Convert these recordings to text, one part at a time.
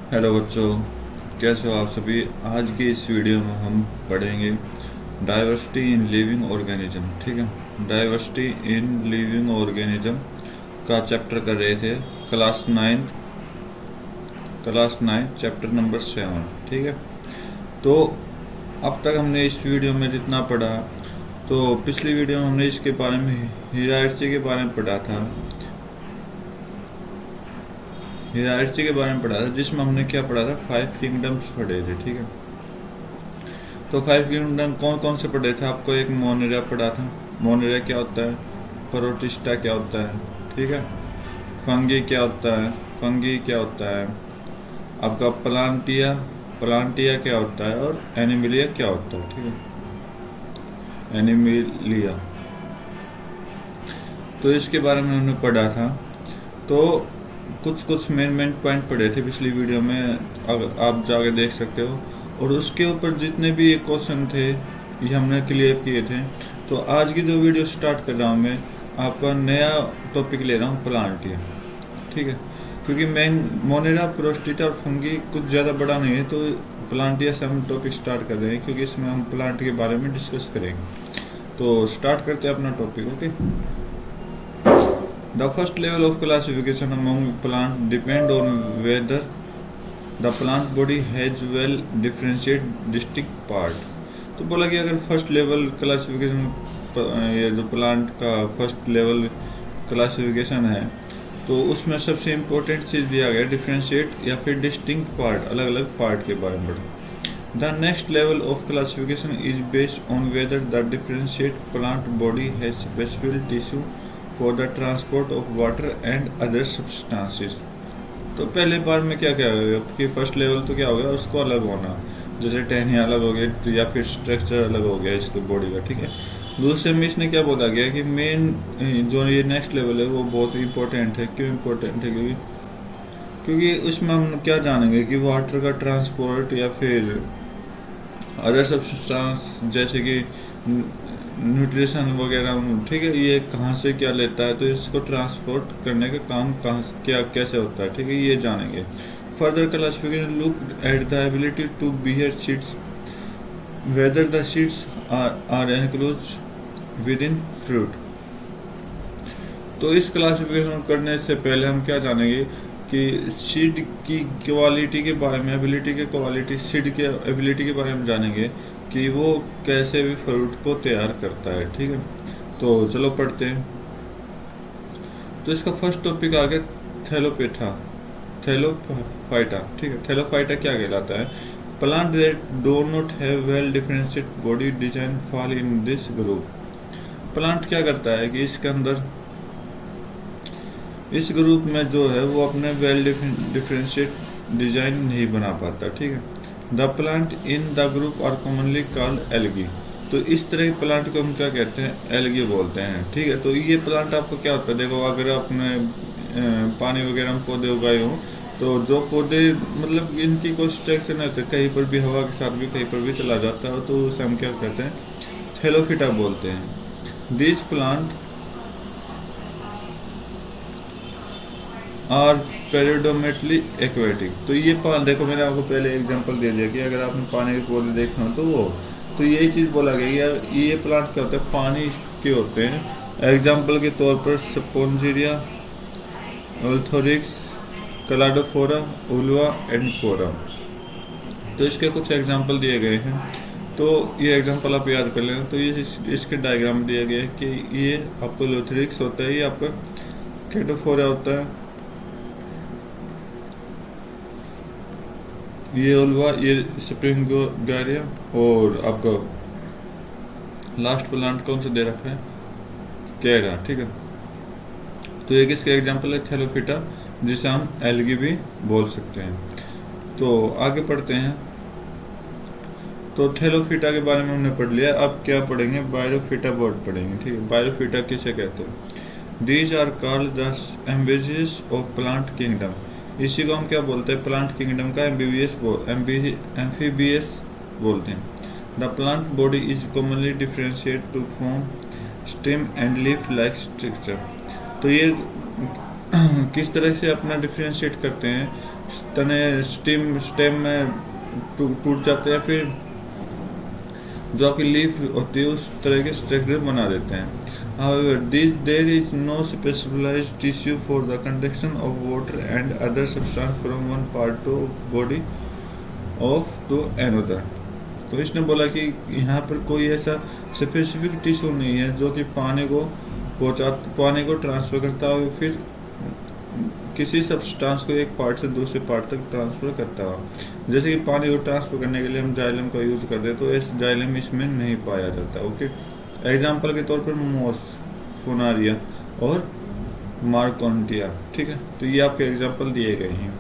Hello बच्चों, कैसे हो आप सभी। आज की इस वीडियो में हम पढ़ेंगे डाइवर्सिटी इन लिविंग ऑर्गेनिज्म। ठीक है, डाइवर्सिटी इन लिविंग ऑर्गेनिज्म का चैप्टर कर रहे थे। Class ninth chapter number 7। ठीक है, तो अब तक हमने इस वीडियो में जितना पढ़ा, तो पिछली वीडियो में हमने इसके बारे में हिरार्ची के बारे में पढ़ा था। हिरार्ची के बारे में पढ़ा था, जिसमें हमने क्या पढ़ा था, 5 किंगडम्स पढ़े थे। ठीक है, तो 5 किंगडम कौन कौन से पढ़े थे आपको। एक मोनेरा पढ़ा था। मोनेरा क्या होता है, प्रोटिस्टा क्या होता है, ठीक है, फंगी क्या होता है, फंगी क्या होता है, आपका प्लांटिया, प्लांटिया क्या होता है, और एनिमिलिया क्या होता है। ठीक है, एनिमिलिया, तो इसके बारे में हमने पढ़ा था। तो कुछ कुछ मेन मेन पॉइंट पढ़े थे पिछली वीडियो में, अगर आप जाके देख सकते हो। और उसके ऊपर जितने भी ये क्वेश्चन थे ये हमने क्लियर किए थे। तो आज की जो वीडियो स्टार्ट कर रहा हूँ मैं, आपका नया टॉपिक ले रहा हूँ, प्लांटिया। ठीक है, क्योंकि मेन मोनेरा, प्रोस्टिटा और फंगी कुछ ज़्यादा बड़ा नहीं है, तो प्लांटिया से हम टॉपिक स्टार्ट कर रहे हैं, क्योंकि इसमें हम प्लांट के बारे में डिस्कस करेंगे। तो स्टार्ट करते हैं अपना topic. Okay, the first level of classification among plant depend on whether the plant body has well differentiated distinct part। तो बोला कि अगर फर्स्ट लेवल क्लासिफिकेशन, ये जो प्लांट का फर्स्ट लेवल क्लासिफिकेशन है, तो उसमें सबसे इम्पोर्टेंट चीज़ दिया गया डिफ्रेंशिएट या फिर डिस्टिंक्ट पार्ट, अलग अलग पार्ट के बारे में पढ़ा। The next level of classification is based on whether the differentiate plant body has specific tissue for the transport of water and other substances. तो पहले बार में क्या क्या होगा कि फर्स्ट लेवल तो क्या हो गया, उसको अलग होना, जैसे टहनियाँ अलग हो गए या फिर स्ट्रक्चर अलग हो गया इसके बॉडी का। ठीक है, दूसरे में इसने क्या बोला गया कि मेन जो ये नेक्स्ट लेवल है वो बहुत इंपॉर्टेंट है। क्यों इंपॉर्टेंट है, क्योंकि उसमें हम क्या जानेंगे कि वाटर का ट्रांसपोर्ट या फिर अदर सब्सटेंस जैसे कि न्यूट्रिशन वगैरह, ठीक है, ये कहाँ से क्या लेता है, तो इसको ट्रांसपोर्ट करने का काम कहाँ क्या कैसे होता है। ठीक है, ये जानेंगे। Further classification look at the ability to bear seeds, whether the seeds are enclosed within fruit. तो इस क्लासिफिकेशन करने से पहले हम क्या जानेंगे कि सीड की क्वालिटी के बारे में, एबिलिटी के क्वालिटी, सीड के एबिलिटी के बारे में जानेंगे कि वो कैसे भी फ्रूट को तैयार करता है। ठीक है, तो चलो पढ़ते हैं। तो इसका फर्स्ट टॉपिक आ गया थैलोपेथा, थैलोफाइटा। ठीक है, थैलोफाइटा क्या कहलाता है, plant that do not have well differentiated body design fall in this group. Plant क्या करता है कि इसके अंदर, इस ग्रुप में जो है वो अपने वेल डिफरेंशिएट डिजाइन नहीं बना पाता। ठीक है, the plant in the group are commonly called algae. तो इस तरह के प्लांट को हम क्या कहते हैं, एल्गी बोलते हैं। ठीक है, तो ये प्लांट आपको क्या होता है, देखो अगर आपने पानी वगैरह में पौधे उगाए हों, तो जो पौधे मतलब इनकी कोई स्ट्रक्चर नहीं होते, कहीं पर भी हवा के साथ भी कहीं पर भी चला जाता है, तो उसे हम क्या कहते हैं, थैलोफिटा बोलते हैं। This plant are predominantly aquatic. तो ये देखो, मैंने आपको पहले एग्जांपल दे दिया कि अगर आपने पानी के पौधे देखना हो तो वो, तो यही चीज़ बोला गया कि यार ये प्लांट क्या होता है, पानी के होते हैं। एग्जांपल के तौर पर स्पोंजिरिया, ओल्थोरिक्स, कलाडोफोरा, उलवा एंड कोरा। तो इसके कुछ एग्जांपल दिए गए हैं, तो ये एग्जांपल आप याद कर लेना। तो ये इसके डायग्राम दिया गया है कि ये आपको लोथोरिक्स होता है, ये आपका कैडोफोरा होता है, ये ओल्वा, ये स्प्रिंगोगारिया, और आपका लास्ट प्लांट कौन सा दे रखा है, कैरा। ठीक है, तो ये किसके एग्जांपल है, थैलोफिटा, जिसे हम एल्गी भी बोल सकते हैं। तो आगे पढ़ते हैं। तो थैलोफिटा के बारे में हमने पढ़ लिया, अब क्या पढ़ेंगे, बायोफिटा वर्ड पढ़ेंगे। ठीक है, बायोफिटा किसे कहते हैं, these are called the amphibians of plant kingdom. इसी को हम क्या बोलते हैं, प्लांट किंगडम का एम्फीबियस बोलते हैं। The plant body is commonly differentiate to form stem and leaf like structure. तो ये किस तरह से अपना डिफरेंशिएट करते हैं, तने स्टेम में टूट जाते हैं, फिर जो आपकी लीफ होती है उस तरह के स्ट्रक्चर बना देते हैं. However, there is no specialized tissue for the conduction of water and other substance from one part to body of to another. तो इसने बोला कि यहाँ पर कोई ऐसा स्पेसिफिक टिश्यू नहीं है जो कि पानी को ट्रांसफ़र करता हो, फिर किसी सब्सटेंस को एक पार्ट से दूसरे पार्ट तक ट्रांसफ़र करता हो. जैसे कि पानी को ट्रांसफ़र करने के लिए हम जाइलम का यूज़ करते हैं, तो इस जाइलम इसमें नहीं पाया जाता. ओके, एग्जाम्पल के तौर पर मोर्फोनारिया और मार्कोन्टिया. ठीक है, तो ये आपके एग्जाम्पल दिए गए हैं.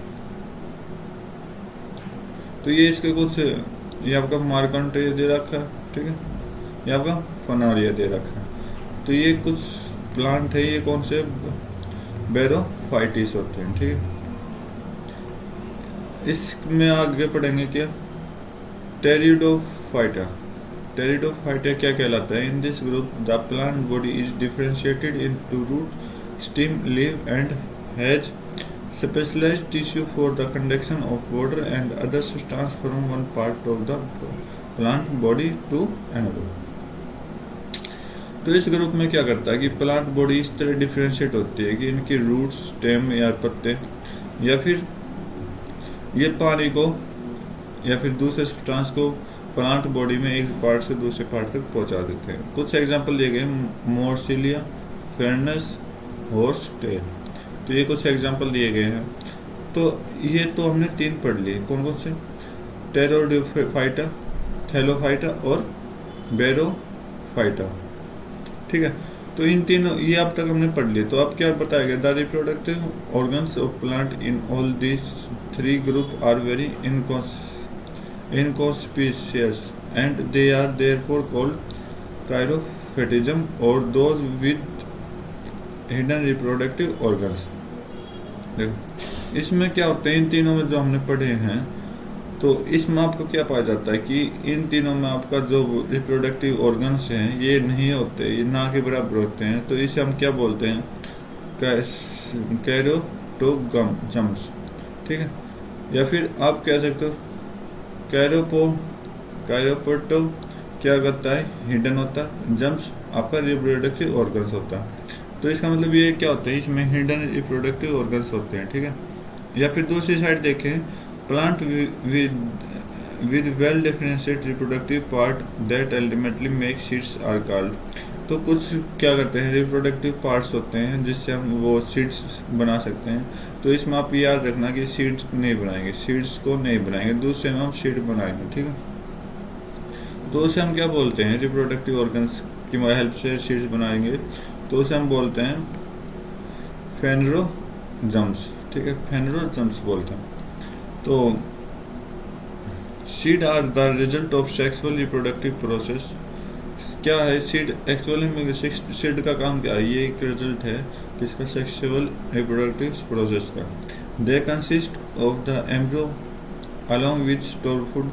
तो ये इसके कुछ, ये आपका मार्कोन्टिया दे रखा है. ठीक है, ये आपका फोनारिया दे रखा है. तो ये कुछ प्लांट है, ये कौन से बैरोफाइटिस होते हैं. ठीक है, इसमें आगे पढ़ेंगे क्या, टेरिडोफाइटा. टेरिडोफाइटा क्या कहलाता है. In this group the plant body is differentiated into root, stem, leaf and has specialised tissue for the conduction of water and other substance from one part of the plant body to another. तो इस group में क्या करता है कि plant body इस तरह differentiate होती है कि इनकी रूट्स, स्टेम या पत्ते या फिर ये पानी को या फिर दूसरे सब्सटेंस को प्लांट बॉडी में एक पार्ट से दूसरे पार्ट तक पहुंचा देते हैं. कुछ एग्जांपल दिए गए, मोर्सिलिया, फेरनस, हॉर्स टेल. तो ये कुछ एग्जांपल दिए गए हैं. तो ये तो हमने 3 पढ़ लिए. कौन कौन से, टेरिडोफाइटा, थैलोफाइटा और बैरोफाइटा. ठीक है, तो इन तीनों ये अब तक हमने पढ़ लिए. तो अब क्या बताया गया, the reproductive organs of plant in all this 3 group are very inconspicuous and they are therefore called chirophytism or those with hidden reproductive organs. देखो इसमें क्या होता है, इन तीनों में जो हमने पढ़े हैं, तो इसमें आपको क्या पाया जाता है कि इन तीनों में आपका जो रिप्रोडक्टिव ऑर्गन्स हैं ये नहीं होते, ये ना के बराबर होते हैं. तो इसे हम क्या बोलते हैं, कैरोटोगम्स. ठीक है, या फिर आप कह सकते हो कैरोपोटो क्या करता है, हिडन होता है. जम्स आपका रिप्रोडक्टिव ऑर्गन्स होता है. तो इसका मतलब ये क्या होता है, इसमें हिडन रिप्रोडक्टिव ऑर्गन्स होते हैं. ठीक है, या फिर दूसरी साइड देखें, plant with well differentiated reproductive part that ultimately make seeds are called. तो कुछ क्या करते हैं, रिप्रोडक्टिव पार्ट्स होते हैं जिससे हम वो सीड्स बना सकते हैं. तो इसमें आप याद रखना कि सीड्स नहीं बनाएंगे, सीड्स को नहीं बनाएंगे, दूसरे में हम सीड बनाएंगे. ठीक है, तो उसे हम क्या बोलते हैं, रिप्रोडक्टिव ऑर्गन्स की हेल्प से सीड्स बनाएंगे, तो उसे हम बोलते हैं फेनरोजम्स. ठीक है, फेनरोजम्स बोलते हैं. तो seed are the result of sexual reproductive process. क्या है सीड, एक्चुअली में सीड का काम क्या है, ये एक रिजल्ट है किसका, सेक्सुअल रिप्रोडक्टिव प्रोसेस का. They consist of the एम्ब्रो along with stored food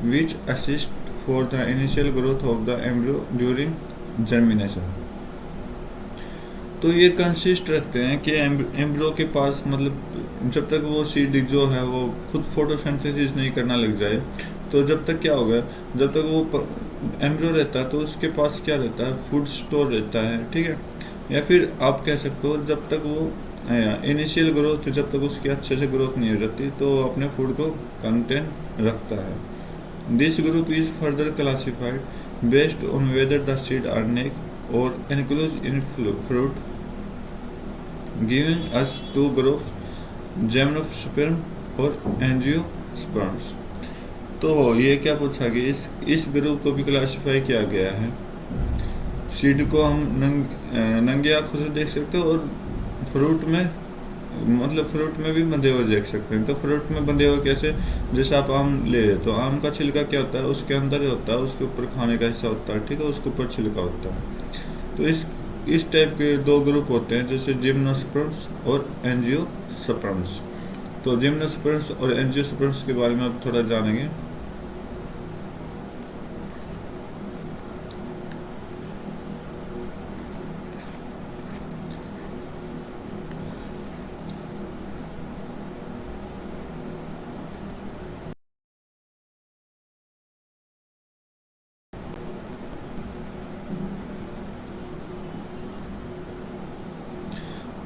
which assist for the initial growth of the embryo during germination. तो ये कंसिस्ट रखते हैं कि एम्ब्रो के पास, मतलब जब तक वो सीड जो है वो खुद फोटोसिंथेसिस नहीं करना लग जाए, तो जब तक क्या होगा, जब तक वो एम्ब्रो रहता है तो उसके पास क्या रहता है, फूड स्टोर रहता है. ठीक है, या फिर आप कह सकते हो जब तक वो इनिशियल ग्रोथ, जब तक उसकी अच्छे से ग्रोथ नहीं हो जाती तो अपने फूड को कंटेन रखता है. This group is further classified based on whether the seed are naked और enclosed in fruit, giving us 2 groups, gymnosperm और एंजियोस्पर्म्स. तो ये क्या पूछा कि इस ग्रुप को भी क्लासिफाई किया गया है. सीड को हम नंगे आंखों से देख सकते हो और फ्रूट में, मतलब फ्रूट में भी बंधे हुए देख सकते हैं. तो फ्रूट में बंधे हुए कैसे, जैसे आप आम ले रहे तो आम का छिलका क्या होता है, उसके अंदर होता है, उसके ऊपर खाने का हिस्सा होता है. ठीक है, उसके ऊपर छिलका होता है. तो इस टाइप के 2 ग्रुप होते हैं, जैसे जिम्नोस्पर्म्स और एंजियोस्पर्म्स. तो जिम्नोस्पर्म्स और एंजियोस्पर्म्स के बारे में आप थोड़ा जानेंगे.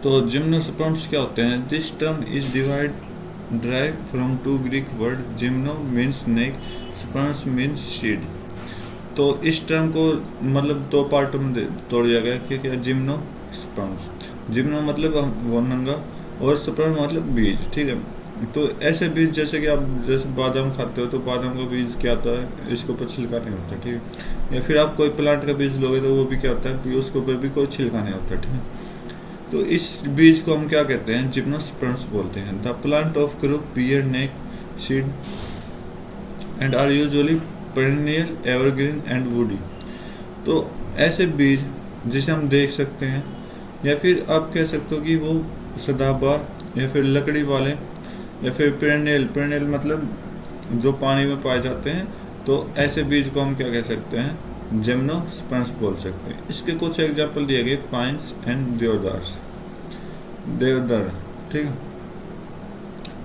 तो जिम्नोस्पर्म्स क्या होते हैं? This term is drive from two Greek word gymno means naked, sperms means seed. तो इस टर्म को मतलब दो पार्टों में तोड़ दिया गया कि क्या? Gymno sperms. जिम्नो मतलब वो नंगा, और स्पर्म मतलब बीज, ठीक है। तो ऐसे बीज जैसे कि आप जैसे बादाम खाते हो तो बादाम का बीज क्या होता है? इसके ऊपर छिलका नहीं होता, ठीक है। या फिर आप कोई प्लांट का बीज लोगे तो वो भी क्या होता है? उसके ऊपर भी कोई छिलका नहीं होता, ठीक है। तो इस बीज को हम क्या कहते हैं? जिम्नोस्पर्म्स बोलते हैं। The plant of group bear naked seed and are usually perennial, evergreen and woody. तो ऐसे बीज जिसे हम देख सकते हैं, या फिर आप कह सकते हो कि वो सदाबहार, या फिर लकड़ी वाले, या फिर पेरिनियल। पेरिनियल मतलब जो पानी में पाए जाते हैं। तो ऐसे बीज को हम क्या कह सकते हैं? जिम्नोस्पर्म्स बोल सकते हैं। इसके कुछ एग्जाम्पल दिए गए, पाइन्स एंड देवदार, ठीक है।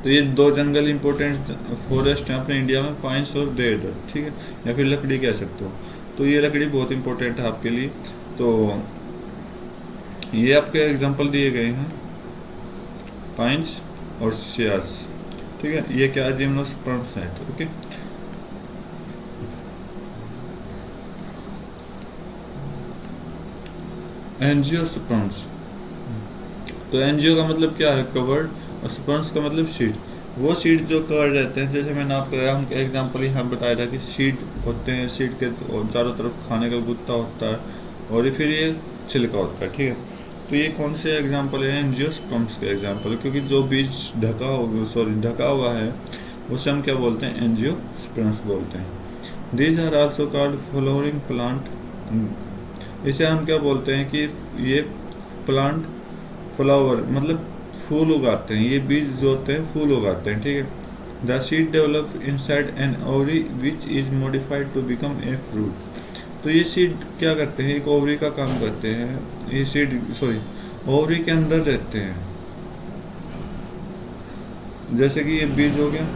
तो ये दो जंगल इंपॉर्टेंट फॉरेस्ट हैं अपने इंडिया में, पाइन्स और देवदार, ठीक है, या फिर लकड़ी कह सकते हो। तो ये लकड़ी बहुत इंपॉर्टेंट है आपके लिए। तो ये आपके एग्जांपल दिए गए हैं, पाइन्स और सियाज, ठीक है। ये क्या? जिम्नोस्पर्म्स हैं, ओके। एंजियोस्पर्म्स। तो एंजियो का मतलब क्या है? कवर्ड, और स्पर्म्स का मतलब सीड। वो सीड जो कवर रहते हैं, जैसे मैंने आपको एग्जाम्पल यहाँ बताया था कि सीड होते हैं, सीड के चारों तरफ खाने का गुत्ता होता है, और फिर ये छिलका होता है, ठीक है। तो ये कौन से एग्जाम्पल है? एंजियोस्पर्म्स के एग्जाम्पल है, क्योंकि जो बीज ढका हुआ है उसे हम क्या बोलते हैं? एंजियोस्पर्म्स बोलते हैं। These are also called flowering plant. इसे हम क्या बोलते हैं कि ये प्लांट फ्लावर मतलब फूल उगाते हैं। ये बीज जो होते हैं फूल उगाते हैं, ठीक है। The seed develop inside an ovary which is modified to become a fruit. तो ये सीड क्या करते हैं? एक ओवरी का काम करते हैं। ये सीड ओवरी के अंदर रहते हैं। जैसे कि ये बीज हो गया,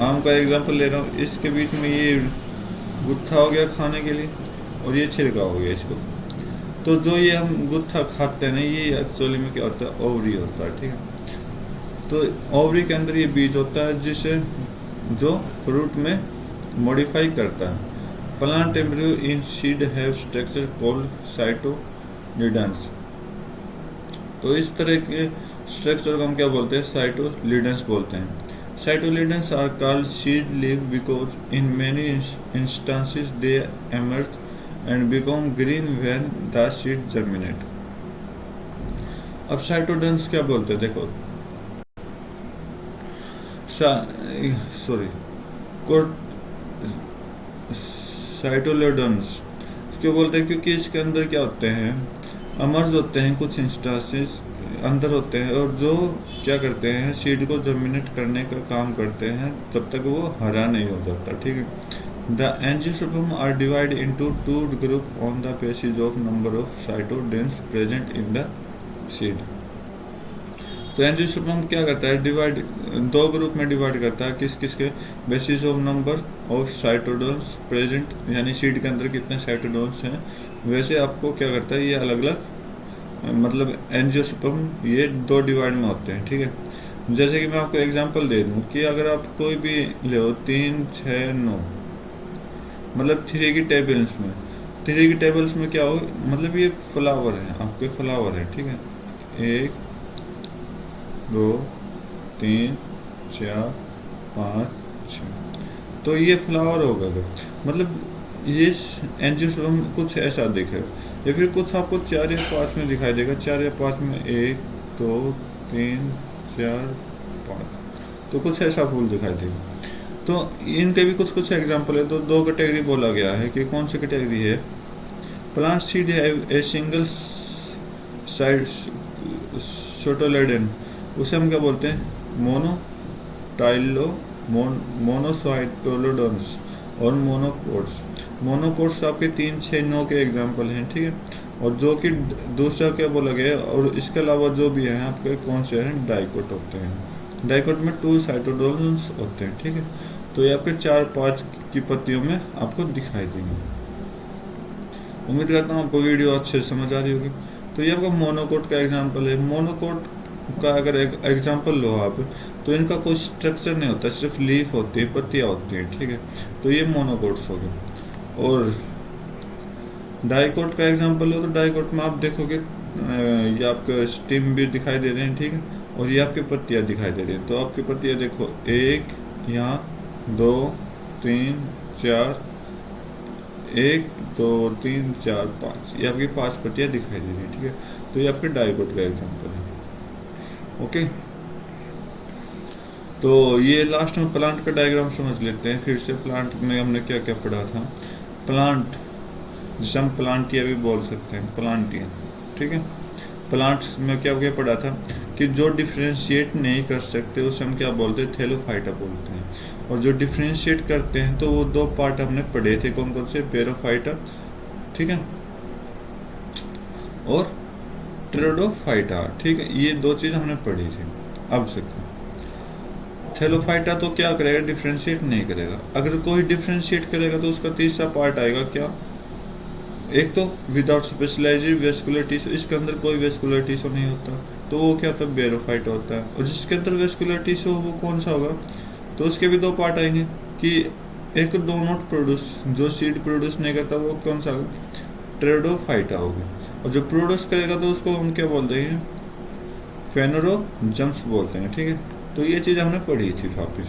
आम का एग्जांपल ले रहा हूँ, इसके बीच में ये गुत्था हो गया खाने के लिए, और ये छिलका हो गया इसको। तो जो ये हम गुत्था खाते हैं ना, ये एक्चुअली में क्या होता है? ओवरी होता है, ठीक है। तो ओवरी के अंदर ये बीज होता है जिसे जो फ्रूट में मॉडिफाई करता है। Plant embryo in seed have structure called cotyledons. तो इस तरह के स्ट्रक्चर को हम क्या बोलते हैं? साइटोलिडन्स बोलते हैं। Cotyledons are called seed leaf because in many instances they emerge and become green when the seed germinate। अब साइटोडेंस क्या बोलते हैं? देखो, साइटोलोडन्स क्यों बोलते हैं? क्योंकि इसके अंदर क्या होते हैं? अमर्ज होते हैं, कुछ इंस्टांसेस अंदर होते हैं, और जो क्या करते हैं? सीड को जर्मिनेट करने का काम करते हैं जब तक वो हरा नहीं हो जाता, ठीक है। The angiosperms are divided into two groups on the basis of number of cytodens present in the seed। तो एंजियोस्पर्म क्या करता है? डिवाइड दो ग्रुप में डिवाइड करता है। किस किस के? Basis of number of cotyledons present, यानी सीड के अंदर कितने साइटोडोन्स हैं, वैसे आपको क्या करता है? ये अलग अलग मतलब एंजियोस्पर्म ये दो डिवाइड में होते हैं, ठीक है। जैसे कि मैं आपको एग्जांपल दे दूं कि अगर आप कोई भी ले 3, 6, 9 मतलब 3 की टेबल्स में क्या हो? मतलब ये फ्लावर है, आपके फ्लावर है, ठीक है। 1, 2, 3, 4, 5, 6। तो ये फ्लावर होगा। मतलब ये एंजियोस्पर्म कुछ ऐसा दिखे, या फिर कुछ आपको 4 या 5 में दिखाई देगा। 4 या 5 में 1, 2, 3, 4, 5, तो कुछ ऐसा फूल दिखाई देगा। तो इनके भी कुछ कुछ एग्जाम्पल है। तो दो कैटेगरी बोला गया है कि कौन सी कैटेगरी है? Plant seed have a single side cotyledon, उसे हम क्या बोलते हैं? मोनोसाइटोलोडन्स और मोनोकोट्स। मोनोकोट्स आपके 3, 6, 9 के एग्जाम्पल हैं, ठीक है। और जो कि दूसरा क्या बोला गया है, और इसके अलावा जो भी है आपके कौन से हैं? डाइकोट होते हैं। डाइकोट में 2 साइटोडोन्स होते हैं, ठीक है। तो ये आपके 4-5 की पत्तियों में आपको दिखाई देंगे। उम्मीद करता हूँ आपको वीडियो अच्छे से समझ आ रही होगी। तो ये आपका मोनोकोट का एग्जांपल है। मोनोकोट का अगर एग्जांपल लो आप, तो इनका कोई स्ट्रक्चर नहीं होता, सिर्फ लीफ होती है, पत्तियाँ होती हैं, ठीक है। तो ये मोनोकोट्स हो गए। और डाइकोट का एग्जांपल हो तो डाइकोट में आप देखोगे ये आपका स्टिम भी दिखाई दे रहे हैं, ठीक है, और ये आपकी पत्तियाँ दिखाई दे रही हैं। तो आपकी पत्तियाँ देखो, एक यहाँ, दो, तीन, चार, एक, दो, तीन, चार, पाँच, ये आपकी 5 पत्तियाँ दिखाई दे रही हैं, ठीक है। तो ये आपके डाइकोट का एग्जांपल है। ओके, तो ये लास्ट में प्लांट का डायग्राम समझ लेते हैं फिर से। प्लांट में हमने क्या क्या पढ़ा था। प्लांट, जिसे हम प्लांटिया भी बोल सकते हैं, प्लांटिया, ठीक है। प्लांट्स में क्या क्या पढ़ा था कि जो डिफ्रेंशिएट नहीं कर सकते उसे हम क्या बोलते हैं, थैलोफाइटा बोलते हैं। और जो डिफ्रेंशिएट करते हैं तो वो 2 पार्ट हमने पढ़े थे, कौन कौन से, पेरोफाइटा, ठीक है, और ट्रेडोफाइटा, ठीक है। ये 2 चीज हमने पढ़ी थी। अब से थैलोफाइटा तो क्या करेगा, डिफ्रेंशिएट नहीं करेगा। अगर कोई डिफ्रेंशिएट करेगा तो उसका तीसरा पार्ट आएगा क्या, एक तो विदाउट स्पेशलाइज्ड वेस्कुलर टिश्यू, इसके अंदर कोई वेस्कुलर टिश्यू नहीं होता, तो वो क्या होता है, बेरोफाइट होता है। और जिसके अंदर वेस्कुलर टिश्यू वो कौन सा होगा, तो उसके भी 2 पार्ट आएंगे कि एक डो नॉट प्रोड्यूस, जो सीड प्रोड्यूस नहीं करता वो कौन सा होगा, ट्रेडोफाइटा होगा। और जो प्रोड्यूस करेगा तो उसको हम क्या बोलते हैं, फेनोरोजम्स बोलते हैं, ठीक है। तो ये चीज हमने पढ़ी थी वापिस।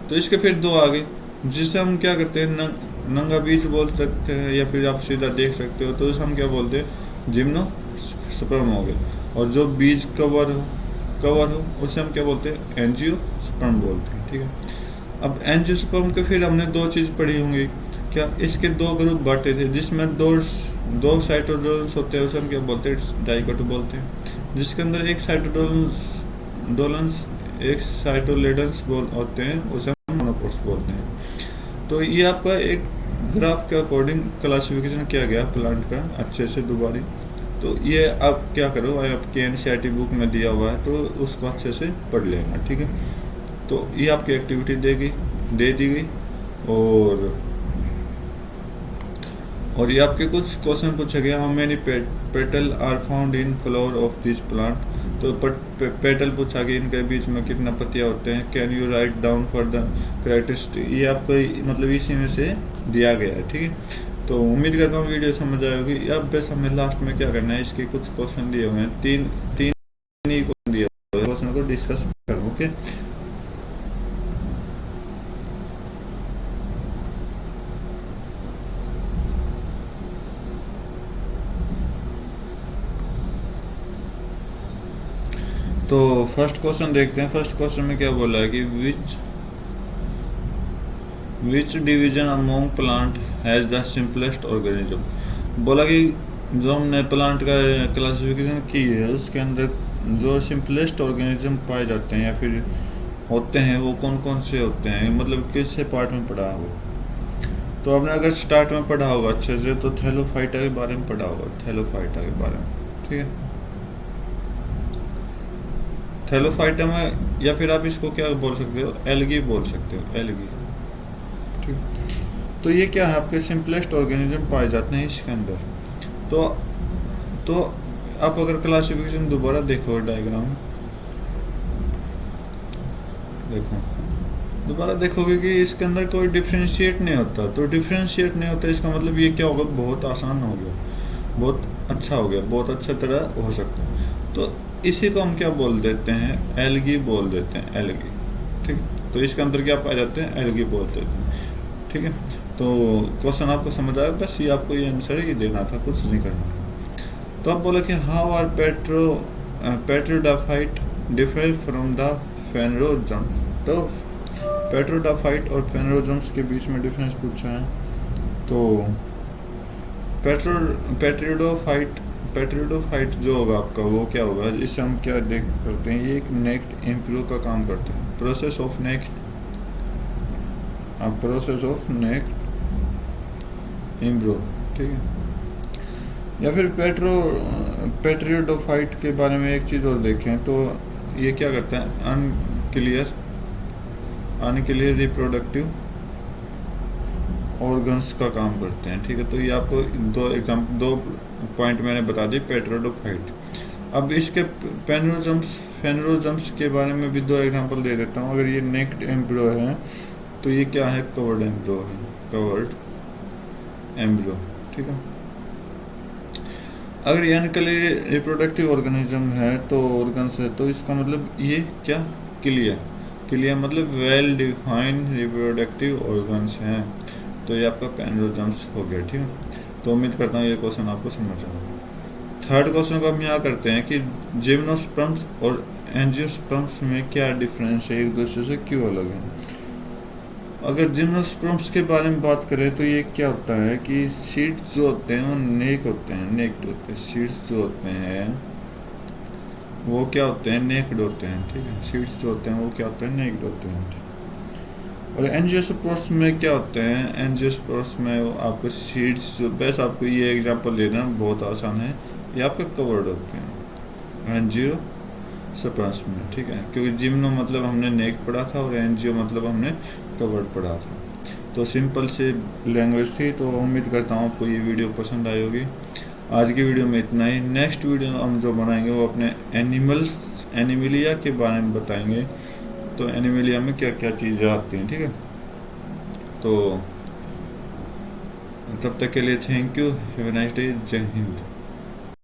तो इसके फिर 2 आ गए, जिससे हम क्या करते हैं, नंगा बीज बोल सकते हैं, या फिर आप सीधा देख सकते हो तो हम क्या बोलते हैं, जिम्नोस्पर्म हो गए। और जो बीज कवर हो उसे हम क्या बोलते हैं, एंजियोस्पर्म बोलते हैं, ठीक है। अब एंजियोस्पर्म के फिर हमने 2 चीज पढ़ी होंगी क्या, इसके 2 ग्रुप बांटे थे, जिसमें दो साइटोडोल्स होते हैं, उसे हम क्या बोलते हैं, डाइकोट बोलते हैं। जिसके अंदर एक साइटोलेडन्स होते हैं, उसे हम मोनोकोट्स बोलते हैं। तो ये आपका एक ग्राफ के अकॉर्डिंग क्लासिफिकेशन किया गया प्लांट का अच्छे से दोबारा। तो ये आप क्या करो, आपके एनसीईआरटी बुक में दिया हुआ है तो उसको अच्छे से पढ़ लेना, ठीक है। तो ये आपकी एक्टिविटी दे दी गई। और ये आपके कुछ क्वेश्चन पूछे गए, how many petal are found in flower of this plant. तो पेटल पूछा गया, इनके बीच में कितना पत्तियां होते हैं, can you write down for the characteristic. ये आपको मतलब इसी में से दिया गया है, ठीक है। तो उम्मीद करता हूँ वीडियो समझ आए होगी। अब बस हमें लास्ट में क्या करना है, इसके कुछ क्वेश्चन दिए हुए हैं, तीन ही क्वेश्चन दिए हुए हैं, क्वेश्चन को डिस्कस करूँ, ओके। तो फर्स्ट क्वेश्चन देखते हैं। फर्स्ट क्वेश्चन में क्या बोला है कि which division among plant has the simplest organism. बोला कि जो हमने प्लांट का क्लासिफिकेशन की है उसके अंदर जो सिंपलेस्ट ऑर्गेनिज्म पाए जाते हैं या फिर होते हैं वो कौन कौन से होते हैं, मतलब किस पार्ट में पढ़ा होगा। तो आपने अगर स्टार्ट में पढ़ा होगा अच्छे से तो थैलोफाइटा के बारे में पढ़ा होगा, थैलोफाइटा के बारे में, ठीक है। थैलोफाइटा में, या फिर आप इसको क्या बोल सकते हो, एल्गी बोल सकते हो, एल्गी, ठीक। तो ये क्या है, आपके सिंपलेस्ट ऑर्गेनिज्म पाए जाते हैं इसके अंदर। तो आप अगर क्लासिफिकेशन दोबारा देखो, डायग्राम देखो, दोबारा देखोगे कि इसके अंदर कोई डिफ्रेंशिएट नहीं होता। तो डिफ्रेंशिएट नहीं होता इसका मतलब ये क्या होगा, बहुत आसान हो गया, बहुत अच्छा हो गया, बहुत अच्छा तरह हो सकता है। तो इसी को हम क्या बोल देते हैं, एल्गी बोल देते हैं, एल्गी, ठीक। तो इसके अंदर क्या पाए जाते हैं, एल्गी बोल देते हैं, ठीक है। तो क्वेश्चन आपको समझ आया, बस ये आपको ये आंसर ही देना था, कुछ नहीं करना था। तो आप बोला कि how are pteridophyte differ from the phanerogams. तो पेट्रोडाफाइट और फेनरोजम्स के बीच में डिफरेंस पूछा है। तो पेट्रिडोफाइट जो होगा आपका वो क्या होगा, इससे हम क्या देख करते हैं, ये एक नेक्ट इम्प्रूव का काम करते हैं, प्रोसेस ऑफ नेक्ट इम्प्रूव, ठीक है। या फिर पेट्रिडोफाइट के बारे में एक चीज़ और देखें तो ये क्या करता है, अनक्लियर रिप्रोडक्टिव ऑर्गन्स का काम करते हैं, ठीक है। तो ये आपको दो पॉइंट मैंने बता दी पेट्रोडोफाइट। अब इसके फेनरोजम्स के बारे में भी दो एग्जांपल दे देता हूँ। अगर ये नेक्ड एम्ब्रो है तो ये क्या है, कवर्ड एम्ब्रो है, कवर्ड एम्ब्रो, ठीक है। अगर ये अनकली रिप्रोडक्टिव ऑर्गेनिज्म है तो ऑर्गन्स है, तो इसका मतलब ये क्या, क्लियर, क्लियर मतलब वेल डिफाइंड रिप्रोडक्टिव ऑर्गन्स हैं, तो ये आपका पेनरोजम्स हो गया, ठीक है। तो उम्मीद करता हूँ ये क्वेश्चन आपको समझ आएगा। थर्ड क्वेश्चन को हम यहाँ करते हैं कि जिम्नोस्पर्म्स और एंजियोस्पर्म्स में क्या डिफरेंस है, एक दूसरे से क्यों अलग है। अगर जिम्नोस्पर्म्स के बारे में बात करें तो ये क्या होता है कि सीड्स जो होते हैं वो नेक्ड होते हैं, सीड्स जो होते हैं वो क्या होते हैं, नेक्ड होते हैं, ठीक है। सीड्स जो होते हैं वो क्या होते हैं, नेक्ड होते हैं। और एंजियोस्पर्म्स में क्या होते हैं, एंजियोस्पर्म्स में आपको सीड्स जो, बस आपको ये एग्जांपल लेना बहुत आसान है, ये आपके कवर्ड होते हैं एंजियोस्पर्म्स में, ठीक है। क्योंकि जिम्नो मतलब हमने नेक्ड पढ़ा था और एंजियो मतलब हमने कवर्ड पढ़ा था। तो सिंपल से लैंग्वेज थी। तो उम्मीद करता हूँ आपको ये वीडियो पसंद आई होगी। आज की वीडियो में इतना ही। नेक्स्ट वीडियो हम जो बनाएंगे वो अपने एनिमिलिया के बारे में बताएंगे। तो एनिमिलिया में क्या क्या चीज़ें आती हैं, ठीक है। तो तब तक के लिए thank you, have a nice day, जय हिंद।